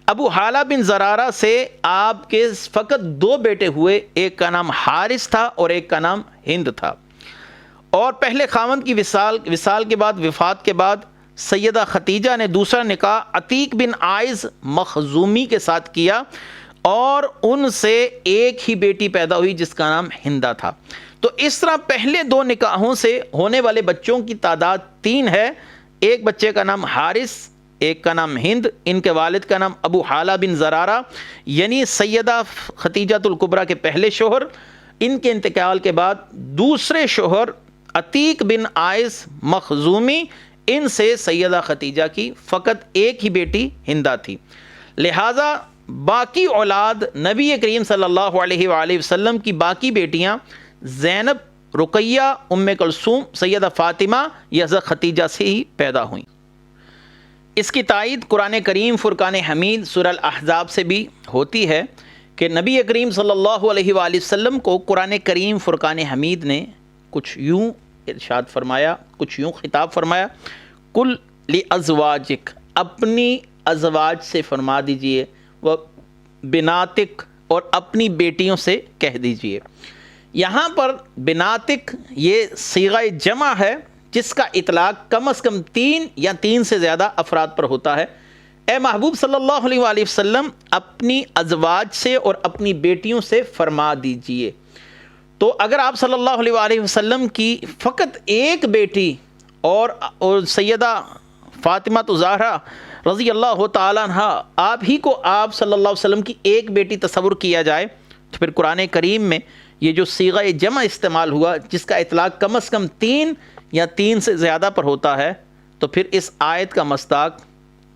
ابو حالہ بن زرارہ سے آپ کے فقط 2 بیٹے ہوئے، ایک کا نام حارث تھا اور ایک کا نام ہند تھا، اور پہلے خاوند کی وصال کے بعد، وفات کے بعد، سیدہ خدیجہ نے دوسرا نکاح عتیق بن عائز مخزومی کے ساتھ کیا، اور ان سے ایک ہی بیٹی پیدا ہوئی جس کا نام ہندہ تھا۔ تو اس طرح پہلے 2 نکاحوں سے ہونے والے بچوں کی تعداد 3 ہے، ایک بچے کا نام حارث، ایک کا نام ہند، ان کے والد کا نام ابو حالہ بن زرارہ یعنی سیدہ ختیجۃ الکبریٰ کے پہلے شوہر۔ ان کے انتقال کے بعد دوسرے شوہر عتیق بن عائص مخزومی، ان سے سیدہ ختیجہ کی فقط ایک ہی بیٹی ہندہ تھی، لہٰذا باقی اولاد نبی کریم صلی اللہ علیہ وآلہ وسلم کی باقی بیٹیاں زینب، رقیہ، ام کلثوم، سیدہ فاطمہ یا حضرت ختیجہ سے ہی پیدا ہوئیں۔ اس کی تائید قرآن کریم فرقان حمید سورہ الاحزاب سے بھی ہوتی ہے کہ نبی کریم صلی اللہ علیہ وآلہ وسلم کو قرآن کریم فرقان حمید نے کچھ یوں ارشاد فرمایا، کچھ یوں خطاب فرمایا، کل لازواجک، اپنی ازواج سے فرما دیجئے، و بناتک، اور اپنی بیٹیوں سے کہہ دیجئے۔ یہاں پر بناتک یہ صیغہ جمع ہے جس کا اطلاق کم از کم 3 یا 3 سے زیادہ افراد پر ہوتا ہے۔ اے محبوب صلی اللہ علیہ وآلہ وسلم اپنی ازواج سے اور اپنی بیٹیوں سے فرما دیجئے۔ تو اگر آپ صلی اللہ علیہ وآلہ وسلم کی فقط ایک بیٹی اور سیدہ فاطمہ الزہرا رضی اللہ تعالیٰ عنہ آپ ہی کو آپ صلی اللہ علیہ وسلم کی ایک بیٹی تصور کیا جائے تو پھر قرآن کریم میں یہ جو صیغہ جمع استعمال ہوا جس کا اطلاق کم از کم 3 یا 3 سے زیادہ پر ہوتا ہے، تو پھر اس آیت کا مصداق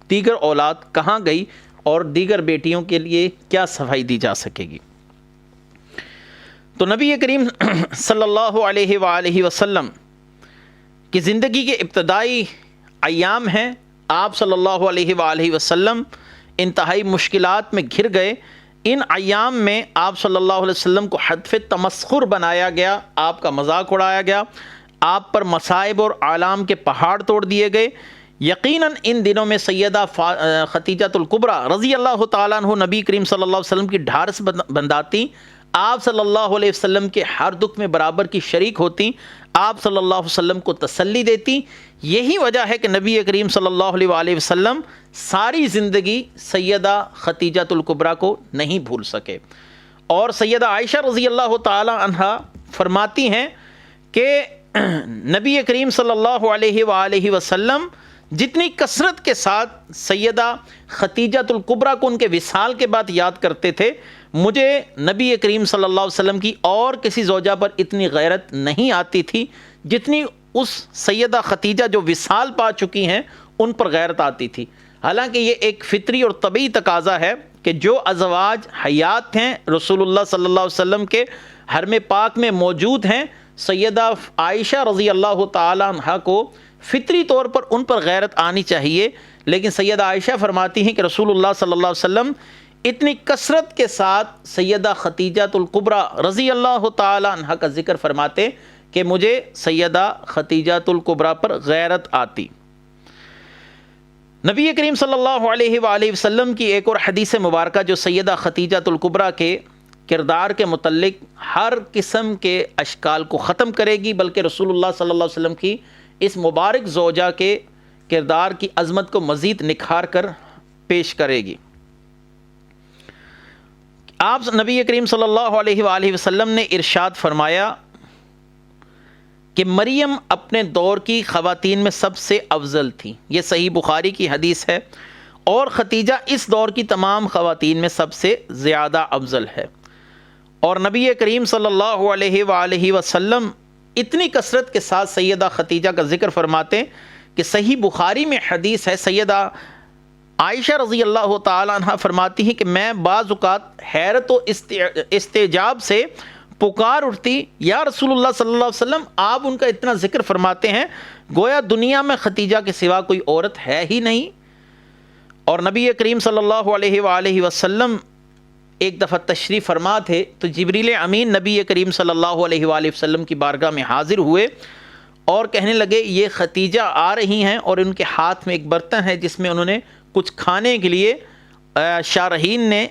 دیگر اولاد کہاں گئی اور دیگر بیٹیوں کے لیے کیا صفائی دی جا سکے گی؟ تو نبی کریم صلی اللہ علیہ وآلہ وسلم کی زندگی کے ابتدائی ایام ہیں، آپ صلی اللہ علیہ وآلہ وسلم انتہائی مشکلات میں گھر گئے۔ ان ایام میں آپ صلی اللہ علیہ وسلم کو ہدف تمسخر بنایا گیا، آپ کا مذاق اڑایا گیا، آپ پر مصائب اور آلام کے پہاڑ توڑ دیے گئے۔ یقیناً ان دنوں میں سیدہ ختیجۃ الکبریٰ رضی اللہ تعالیٰ عنہ نبی کریم صلی اللہ علیہ وسلم کی ڈھارس بنداتی، آپ صلی اللہ علیہ وسلم کے ہر دکھ میں برابر کی شریک ہوتی، آپ صلی اللہ علیہ وسلم کو تسلی دیتی۔ یہی وجہ ہے کہ نبی کریم صلی اللہ علیہ وآلہ وسلم ساری زندگی سیدہ ختیجۃ الکبریٰ کو نہیں بھول سکے۔ اور سیدہ عائشہ رضی اللہ تعالی عنہا فرماتی ہیں کہ نبی کریم صلی اللہ علیہ وآلہ وسلم جتنی کثرت کے ساتھ سیدہ ختیجۃ الکبریٰ کو ان کے وصال کے بعد یاد کرتے تھے، مجھے نبی کریم صلی اللہ علیہ وسلم کی اور کسی زوجہ پر اتنی غیرت نہیں آتی تھی جتنی اس سیدہ ختیجہ جو وصال پا چکی ہیں ان پر غیرت آتی تھی۔ حالانکہ یہ ایک فطری اور طبعی تقاضا ہے کہ جو ازواج حیات ہیں رسول اللہ صلی اللہ علیہ وسلم کے حرم پاک میں موجود ہیں، سیدہ عائشہ رضی اللہ تعالی عنہا کو فطری طور پر ان پر غیرت آنی چاہیے، لیکن سیدہ عائشہ فرماتی ہیں کہ رسول اللہ صلی اللہ علیہ وسلم اتنی کثرت کے ساتھ سیدہ ختیجۃ الکبریٰ رضی اللہ تعالی عنہا کا ذکر فرماتے کہ مجھے سیدہ ختیجۃ الکبریٰ پر غیرت آتی۔ نبی کریم صلی اللہ علیہ وآلہ وسلم کی ایک اور حدیث مبارکہ جو سیدہ ختیجۃ الکبریٰ کے کردار کے متعلق ہر قسم کے اشکال کو ختم کرے گی، بلکہ رسول اللہ صلی اللہ علیہ وسلم کی اس مبارک زوجہ کے کردار کی عظمت کو مزید نکھار کر پیش کرے گی۔ آپ نبی کریم صلی اللہ علیہ وآلہ وسلم نے ارشاد فرمایا کہ مریم اپنے دور کی خواتین میں سب سے افضل تھی، یہ صحیح بخاری کی حدیث ہے، اور ختیجہ اس دور کی تمام خواتین میں سب سے زیادہ افضل ہے۔ اور نبی کریم صلی اللہ علیہ وآلہ وسلم اتنی کثرت کے ساتھ سیدہ ختیجہ کا ذکر فرماتے کہ صحیح بخاری میں حدیث ہے، سیدہ عائشہ رضی اللہ تعالی عنہ فرماتی ہیں کہ میں بعض اوقات حیرت و استعجاب سے پکار اٹھتی، یا رسول اللہ صلی اللہ علیہ وسلم آپ ان کا اتنا ذکر فرماتے ہیں گویا دنیا میں ختیجہ کے سوا کوئی عورت ہے ہی نہیں۔ اور نبی کریم صلی اللہ علیہ وآلہ وسلم ایک دفعہ تشریف فرما تھے تو جبریل امین نبی کریم صلی اللہ علیہ وآلہ وسلم کی بارگاہ میں حاضر ہوئے اور کہنے لگے یہ ختیجہ آ رہی ہیں اور ان کے ہاتھ میں ایک برتن ہے جس میں انہوں نے کچھ کھانے کے لیے، شارحین نے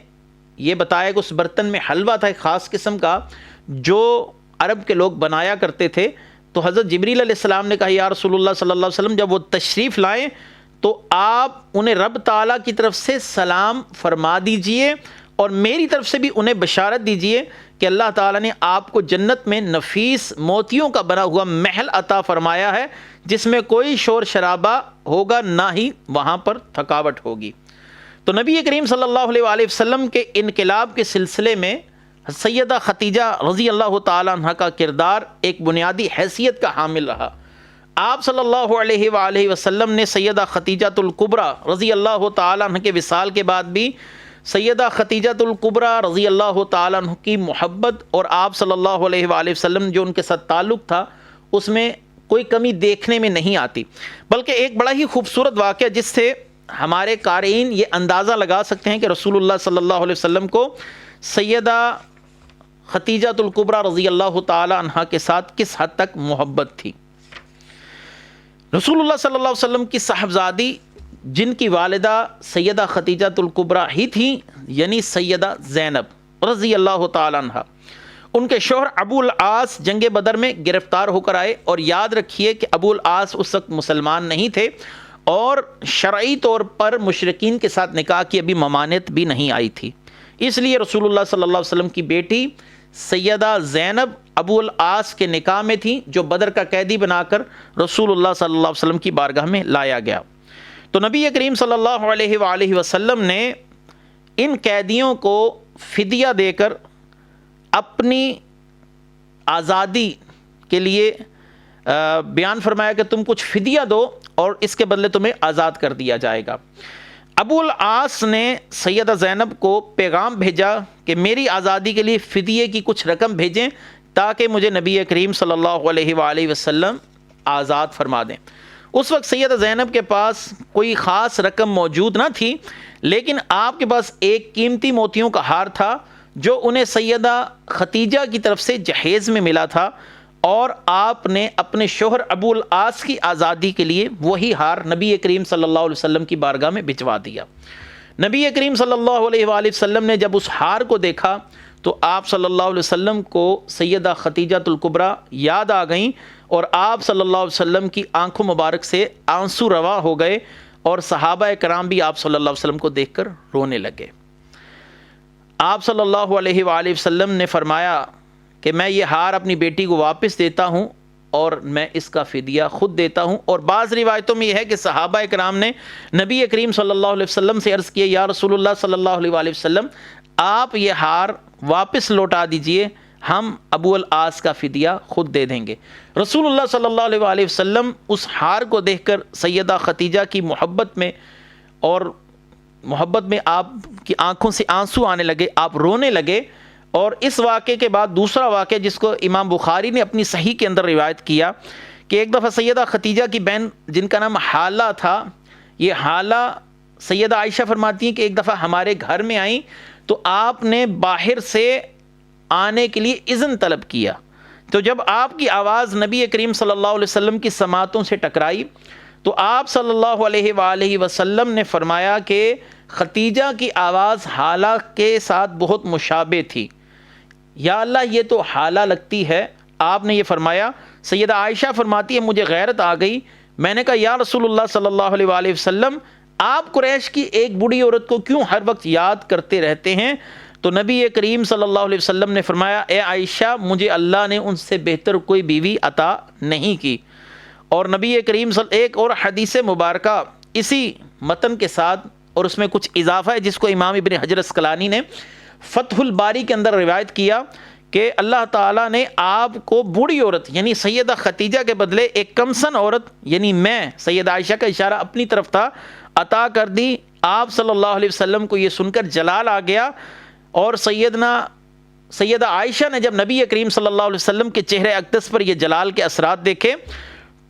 یہ بتایا کہ اس برتن میں حلوہ تھا ایک خاص قسم کا جو عرب کے لوگ بنایا کرتے تھے۔ تو حضرت جبریل علیہ السلام نے کہا یا رسول اللہ صلی اللہ علیہ وسلم جب وہ تشریف لائیں تو آپ انہیں رب تعالیٰ کی طرف سے سلام فرما دیجئے اور میری طرف سے بھی انہیں بشارت دیجئے کہ اللہ تعالیٰ نے آپ کو جنت میں نفیس موتیوں کا بنا ہوا محل عطا فرمایا ہے، جس میں کوئی شور شرابہ ہوگا، نہ ہی وہاں پر تھکاوٹ ہوگی۔ تو نبی کریم صلی اللہ علیہ وآلہ وسلم کے انقلاب کے سلسلے میں سیدہ خدیجہ رضی اللہ تعالیٰ عنہ کا کردار ایک بنیادی حیثیت کا حامل رہا۔ آپ صلی اللہ علیہ وآلہ وسلم نے سیدہ خدیجۃ الکبریٰ رضی اللہ تعالیٰ عنہ کے وصال کے بعد بھی سیدہ خدیجۃ الکبریٰ رضی اللہ تعالیٰ عنہ کی محبت اور آپ صلی اللہ علیہ وآلہ وسلم جو ان کے ساتھ تعلق تھا اس میں کوئی کمی دیکھنے میں نہیں آتی، بلکہ ایک بڑا ہی خوبصورت واقعہ جس سے ہمارے قارئین یہ اندازہ لگا سکتے ہیں کہ رسول اللہ صلی اللہ علیہ وسلم کو سیدہ خدیجۃ الکبریٰ رضی اللہ تعالی عنہا کے ساتھ کس حد تک محبت تھی۔ رسول اللہ صلی اللہ علیہ وسلم کی صاحبزادی جن کی والدہ سیدہ خدیجۃ الکبریٰ ہی تھیں، یعنی سیدہ زینب رضی اللہ تعالی عنہا، ان کے شوہر ابو العاص جنگ بدر میں گرفتار ہو کر آئے، اور یاد رکھیے کہ ابو العاص اس وقت مسلمان نہیں تھے اور شرعی طور پر مشرکین کے ساتھ نکاح کی ابھی ممانعت بھی نہیں آئی تھی، اس لیے رسول اللہ صلی اللہ علیہ وسلم کی بیٹی سیدہ زینب ابو العاص کے نکاح میں تھی، جو بدر کا قیدی بنا کر رسول اللہ صلی اللہ علیہ وسلم کی بارگاہ میں لایا گیا۔ تو نبی کریم صلی اللہ علیہ وآلہ وسلم نے ان قیدیوں کو فدیہ دے کر اپنی آزادی کے لیے بیان فرمایا کہ تم کچھ فدیہ دو اور اس کے بدلے تمہیں آزاد کر دیا جائے گا۔ ابو العاص نے سیدہ زینب کو پیغام بھیجا کہ میری آزادی کے لیے فدیے کی کچھ رقم بھیجیں تاکہ مجھے نبی کریم صلی اللہ علیہ وآلہ وسلم آزاد فرما دیں۔ اس وقت سیدہ زینب کے پاس کوئی خاص رقم موجود نہ تھی، لیکن آپ کے پاس ایک قیمتی موتیوں کا ہار تھا جو انہیں سیدہ خدیجہ کی طرف سے جہیز میں ملا تھا، اور آپ نے اپنے شوہر ابو العاص کی آزادی کے لیے وہی ہار نبی کریم صلی اللہ علیہ وسلم کی بارگاہ میں بھجوا دیا۔ نبی کریم صلی اللہ علیہ وآلہ وسلم نے جب اس ہار کو دیکھا تو آپ صلی اللہ علیہ وسلم کو سیدہ خدیجۃ الکبریٰ یاد آ گئیں، اور آپ صلی اللہ علیہ وسلم کی آنکھوں مبارک سے آنسو روا ہو گئے، اور صحابہ کرام بھی آپ صلی اللہ علیہ وسلم کو دیکھ کر رونے لگے۔ آپ صلی اللہ علیہ وآلہ وسلم نے فرمایا کہ میں یہ ہار اپنی بیٹی کو واپس دیتا ہوں اور میں اس کا فدیہ خود دیتا ہوں۔ اور بعض روایتوں میں یہ ہے کہ صحابہ کرام نے نبی کریم صلی اللہ علیہ وسلم سے عرض کیا، یا رسول اللہ صلی اللہ علیہ وآلہ وسلم آپ یہ ہار واپس لوٹا دیجئے، ہم ابو العاص کا فدیہ خود دے دیں گے۔ رسول اللہ صلی اللہ علیہ وآلہ وسلم اس ہار کو دیکھ کر سیدہ خدیجہ کی محبت میں آپ کی آنکھوں سے آنسو آنے لگے، آپ رونے لگے۔ اور اس واقعے کے بعد دوسرا واقعہ جس کو امام بخاری نے اپنی صحیح کے اندر روایت کیا کہ ایک دفعہ سیدہ خدیجہ کی بہن جن کا نام حالہ تھا، یہ حالہ سیدہ عائشہ فرماتی ہیں کہ ایک دفعہ ہمارے گھر میں آئیں تو آپ نے باہر سے آنے کے لیے اذن طلب کیا، تو جب آپ کی آواز نبی کریم صلی اللہ علیہ وسلم کی سماعتوں سے ٹکرائی تو آپ صلی اللہ علیہ وآلہ وسلم نے فرمایا کہ خدیجہ کی آواز حالہ کے ساتھ بہت مشابہ تھی، یا اللہ یہ تو حالہ لگتی ہے۔ آپ نے یہ فرمایا۔ سیدہ عائشہ فرماتی ہے مجھے غیرت آ گئی، میں نے کہا یا رسول اللہ صلی اللہ علیہ وآلہ وسلم آپ قریش کی ایک بوڑھی عورت کو کیوں ہر وقت یاد کرتے رہتے ہیں؟ تو نبی کریم صلی اللہ علیہ وسلم نے فرمایا اے عائشہ مجھے اللہ نے ان سے بہتر کوئی بیوی عطا نہیں کی۔ اور نبی کریم ایک اور حدیث مبارکہ اسی متن کے ساتھ اور اس میں کچھ اضافہ ہے جس کو امام ابن حجر اسقلانی نے فتح الباری کے اندر روایت کیا کہ اللہ تعالیٰ نے آپ کو بوڑھی عورت یعنی سیدہ خدیجہ کے بدلے ایک کمسن عورت یعنی میں، سیدہ عائشہ کا اشارہ اپنی طرف تھا، عطا کر دی۔ آپ صلی اللہ علیہ وسلم کو یہ سن کر جلال آ گیا، اور سیدہ عائشہ نے جب نبی کریم صلی اللہ علیہ وسلم کے چہرے اقدس پر یہ جلال کے اثرات دیکھے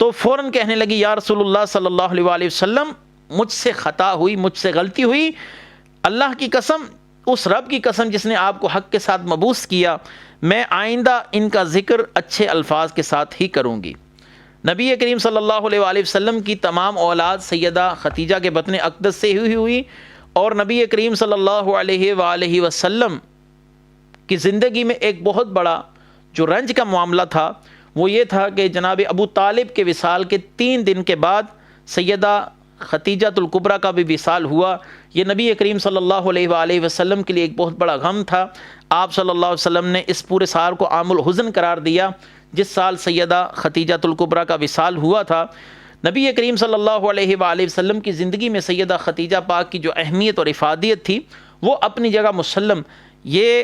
تو فوراً کہنے لگی یا رسول اللہ صلی اللہ علیہ وآلہ وسلم مجھ سے خطا ہوئی، مجھ سے غلطی ہوئی، اللہ کی قسم، اس رب کی قسم جس نے آپ کو حق کے ساتھ مبعوث کیا، میں آئندہ ان کا ذکر اچھے الفاظ کے ساتھ ہی کروں گی۔ نبی کریم صلی اللہ علیہ وآلہ وسلم کی تمام اولاد سیدہ خدیجہ کے بطن اقدس سے ہوئی، اور نبی کریم صلی اللہ علیہ وآلہ وسلم کی زندگی میں ایک بہت بڑا جو رنج کا معاملہ تھا وہ یہ تھا کہ جناب ابو طالب کے وصال کے 3 دن کے بعد سیدہ ختیجۃ الکبریٰ کا بھی وصال ہوا، یہ نبی کریم صلی اللہ علیہ وآلہ وسلم کے لیے ایک بہت بڑا غم تھا۔ آپ صلی اللہ علیہ وسلم نے اس پورے سال کو عام الحزن قرار دیا جس سال سیدہ ختیجۃ الکبریٰ کا وصال ہوا تھا۔ نبی کریم صلی اللہ علیہ وآلہ وسلم کی زندگی میں سیدہ ختیجہ پاک کی جو اہمیت اور افادیت تھی وہ اپنی جگہ مسلم۔ یہ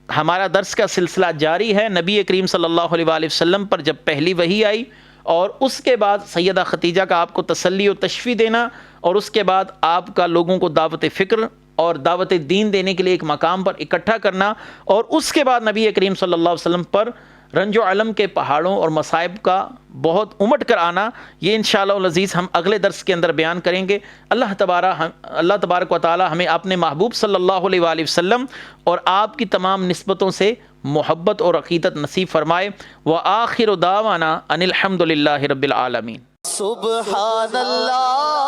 ہمارا درس کا سلسلہ جاری ہے۔ نبی کریم صلی اللہ علیہ وآلہ وسلم پر جب پہلی وحی آئی اور اس کے بعد سیدہ ختیجہ کا آپ کو تسلی و تشفی دینا، اور اس کے بعد آپ کا لوگوں کو دعوت فکر اور دعوت دین دینے کے لیے ایک مقام پر اکٹھا کرنا، اور اس کے بعد نبی کریم صلی اللہ علیہ وسلم پر رنج و علم کے پہاڑوں اور مصائب کا بہت امٹ کر آنا، یہ انشاءاللہ العزیز ہم اگلے درس کے اندر بیان کریں گے۔ اللہ تبارک و تعالی ہمیں اپنے محبوب صلی اللہ علیہ وآلہ وسلم اور آپ کی تمام نسبتوں سے محبت اور عقیدت نصیب فرمائے۔ وآخر دعوانا ان الحمد للہ رب العالمین۔ سبحان اللہ